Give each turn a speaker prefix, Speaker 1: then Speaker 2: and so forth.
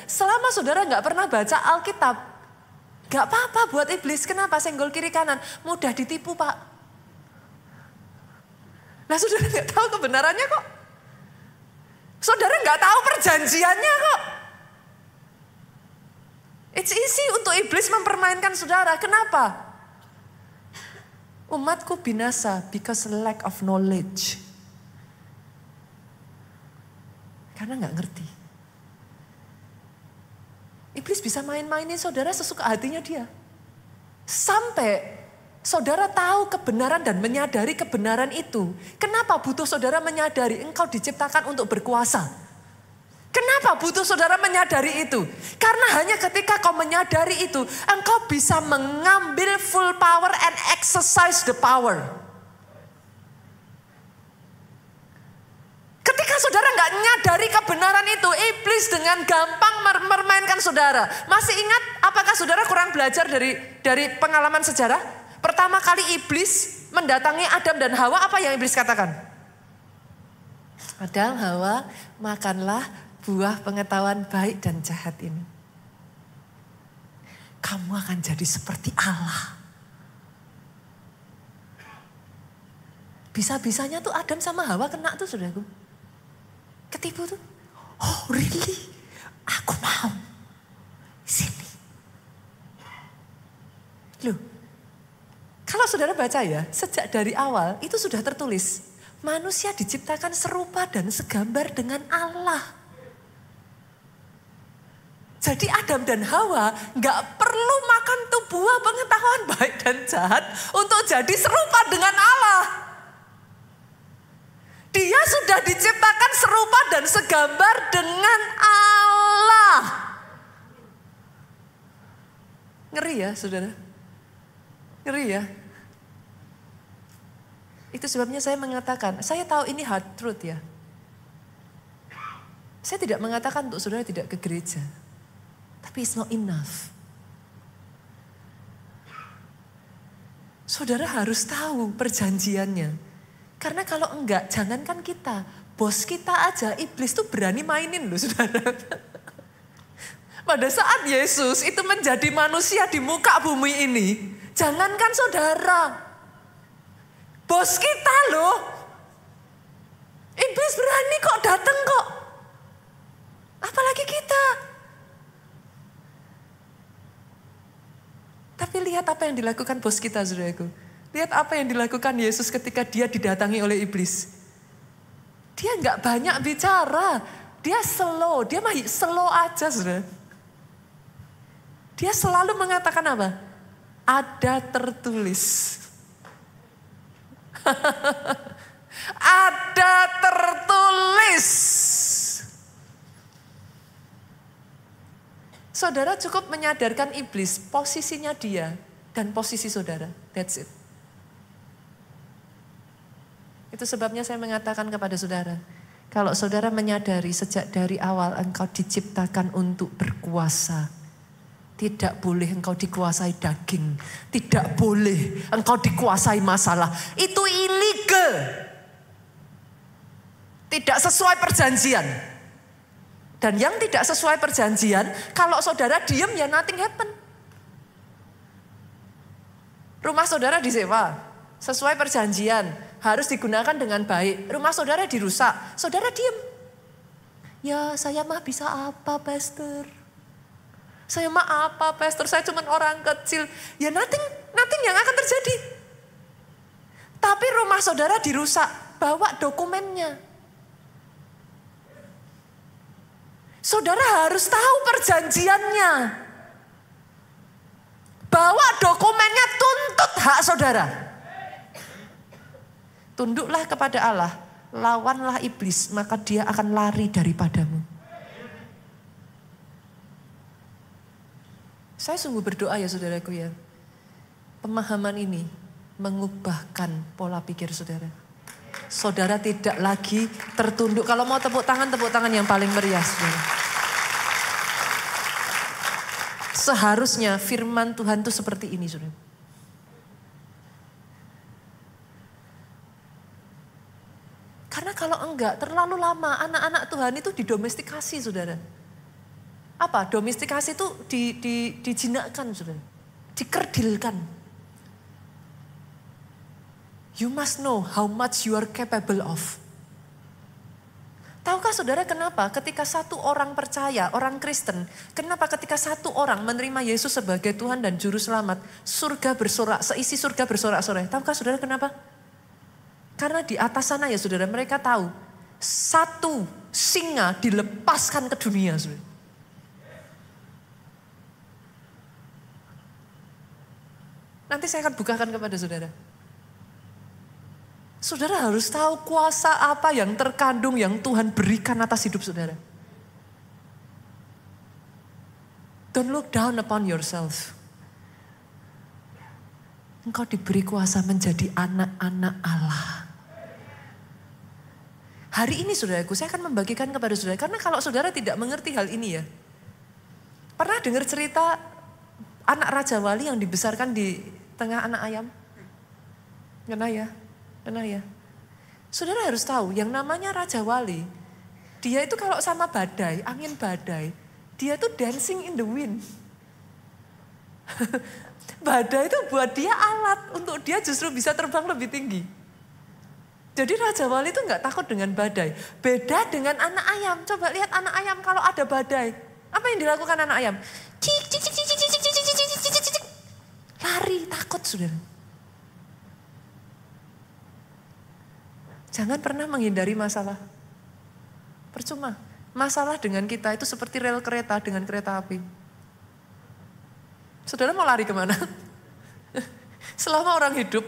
Speaker 1: Selama saudara nggak pernah baca Alkitab, nggak apa-apa buat iblis. Kenapa? Senggol kiri kanan, mudah ditipu Pak. Nah saudara nggak tahu kebenarannya kok. Saudara nggak tahu perjanjiannya kok. It's easy untuk iblis mempermainkan saudara. Kenapa? Umatku binasa because lack of knowledge. Karena nggak ngerti. Iblis bisa main-mainin saudara sesuka hatinya dia. Sampai saudara tahu kebenaran dan menyadari kebenaran itu. Kenapa butuh saudara menyadari engkau diciptakan untuk berkuasa? Kenapa butuh saudara menyadari itu? Karena hanya ketika kau menyadari itu, engkau bisa mengambil full power and exercise the power. Ketika saudara nggak nyadari kebenaran itu, iblis dengan gampang mempermainkan saudara. Masih ingat apakah saudara kurang belajar dari pengalaman sejarah? Pertama kali iblis mendatangi Adam dan Hawa, apa yang iblis katakan? Adam, Hawa, makanlah buah pengetahuan baik dan jahat ini. Kamu akan jadi seperti Allah. Bisa-bisanya tuh Adam sama Hawa kena tuh saudaraku. Ketipu tuh. Oh really? Aku mau. Sini. Loh. Kalau saudara baca ya, sejak dari awal itu sudah tertulis. Manusia diciptakan serupa dan segambar dengan Allah. Jadi Adam dan Hawa gak perlu makan tuh buah pengetahuan baik dan jahat untuk jadi serupa dengan Allah. Dia sudah diciptakan serupa dan segambar dengan Allah. Ngeri ya saudara? Ngeri ya? Itu sebabnya saya mengatakan, saya tahu ini hard truth ya. Saya tidak mengatakan untuk saudara tidak ke gereja. Tapi it's not enough. Saudara harus tahu perjanjiannya. Karena kalau enggak, jangankan kita, bos kita aja, iblis tuh berani mainin loh saudara. Pada saat Yesus itu menjadi manusia di muka bumi ini, jangankan saudara, bos kita loh. Iblis berani kok datang kok. Apalagi kita. Tapi lihat apa yang dilakukan bos kita saudaraku. Lihat apa yang dilakukan Yesus ketika dia didatangi oleh iblis. Dia nggak banyak bicara. Dia slow aja saudara. Dia selalu mengatakan apa? Ada tertulis. Ada tertulis. Saudara cukup menyadarkan iblis posisinya dia dan posisi saudara. That's it. Itu sebabnya saya mengatakan kepada saudara, kalau saudara menyadari sejak dari awal engkau diciptakan untuk berkuasa. Tidak boleh engkau dikuasai daging. Tidak boleh engkau dikuasai masalah. Itu illegal. Tidak sesuai perjanjian. Dan yang tidak sesuai perjanjian, kalau saudara diam ya nothing happen. Rumah saudara disewa, sesuai perjanjian, harus digunakan dengan baik. Rumah saudara dirusak, saudara diam. Ya saya mah bisa apa pastor? Saya mah apa pastor? Saya cuma orang kecil. Ya nothing yang akan terjadi. Tapi rumah saudara dirusak, bawa dokumennya. Saudara harus tahu perjanjiannya. Bawa dokumennya, tuntut hak saudara. Tunduklah kepada Allah, lawanlah iblis, maka dia akan lari daripadamu. Saya sungguh berdoa ya saudaraku ya. Pemahaman ini mengubahkan pola pikir saudara. Saudara tidak lagi tertunduk. Kalau mau tepuk tangan yang paling meriah saudara. Seharusnya firman Tuhan itu seperti ini saudara. Karena kalau enggak terlalu lama anak-anak Tuhan itu didomestikasi saudara. domestikasi itu dijinakkan, saudara. Dikerdilkan. You must know how much you are capable of. Tahukah saudara kenapa ketika satu orang percaya, orang Kristen, kenapa ketika satu orang menerima Yesus sebagai Tuhan dan Juru Selamat, surga bersorak, seisi surga bersorak-sorai. Tahukah saudara kenapa? Karena di atas sana ya saudara, mereka tahu satu singa dilepaskan ke dunia, saudara. Nanti saya akan bukakan kepada saudara. Saudara harus tahu kuasa apa yang terkandung yang Tuhan berikan atas hidup saudara. Don't look down upon yourself. Engkau diberi kuasa menjadi anak-anak Allah. Hari ini saudaraku, saya akan membagikan kepada saudara. Karena kalau saudara tidak mengerti hal ini ya. Pernah dengar cerita anak Raja Wali yang dibesarkan di tengah anak ayam? Pernah ya? Pernah ya? Saudara harus tahu yang namanya Raja Wali. Dia itu kalau sama badai, angin badai. Dia tuh dancing in the wind. Badai itu buat dia alat untuk dia justru bisa terbang lebih tinggi. Jadi Raja Wali itu gak takut dengan badai. Beda dengan anak ayam. Coba lihat anak ayam kalau ada badai. Apa yang dilakukan anak ayam? Lari, takut saudara. Jangan pernah menghindari masalah. Percuma. Masalah dengan kita itu seperti rel kereta dengan kereta api. Saudara mau lari kemana? Selama orang hidup,